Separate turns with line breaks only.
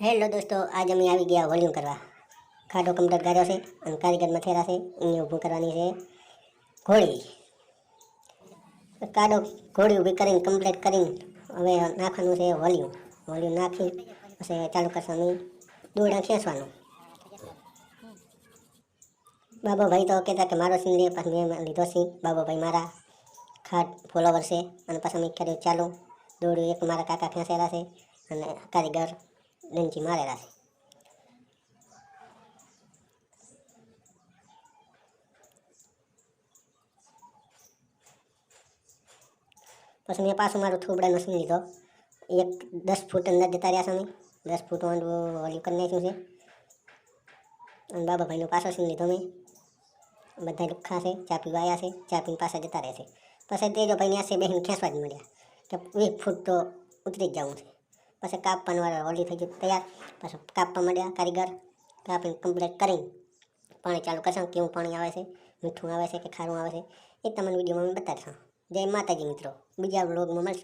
Hello દોસ્તો, આજ અમે આવી ગયા વોલ્યુમ કરવા. ખાડો કમ્પ્લીટ કર્યો છે અને કારીગર મથેરા છે. અહીંયા ઊભું કરવાની છે ઘોડી. કાડો ઘોડી ઊભી કરીને કમ્પ્લીટ કરીને હવે નાખવાનું છે વોલ્યુમ. વોલ્યુમ નાખી પછી ચાલુ કરવાનું દોરડા ખેંચવાનું. બાબુભાઈ તો કહેતા કે મારો સીન લે, પછી મેં લીધો સીન. બાબુભાઈ મારા ખાટ ફોલોવર છે અને પછી મેં કર્યું ચાલુ. દોરડું એક મારા કાકા ખેંચેલા છે અને કારીગર ડંચી મારેલા છે. પછી મેં પાછું મારું થોબડાનો સીન લીધો. 10 ફૂટ અંદર જતા રહ્યા છે. અમે 10 ફૂટ વોલ્યુમ કરી નાખ્યું છે અને બાબાભાઈનો પાછો સીન લીધો મેં. બધા લુખ્ખા છે, ચા પીવા આવ્યા છે, ચા પીને પાછા જતા રહે છે. પછી તેજોભાઈ ત્યાં બેસીને ખેંચવા જ મળ્યા કે 20 ફૂટ તો ઉતરી જ જવું છે. પછી કાપવાનું વાળા હોલી થઈ ગયું તૈયાર. પછી કાપવા મળ્યા કારીગર. કાપીને કમ્પ્લીટ કરીને પાણી ચાલુ કરશું. કેવું પાણી આવે છે, મીઠું આવે છે કે ખારું આવે છે, એ તમને વિડીયોમાં અમે બતાવીશું. જય માતાજી મિત્રો, બીજા વ્લોગમાં મળશું.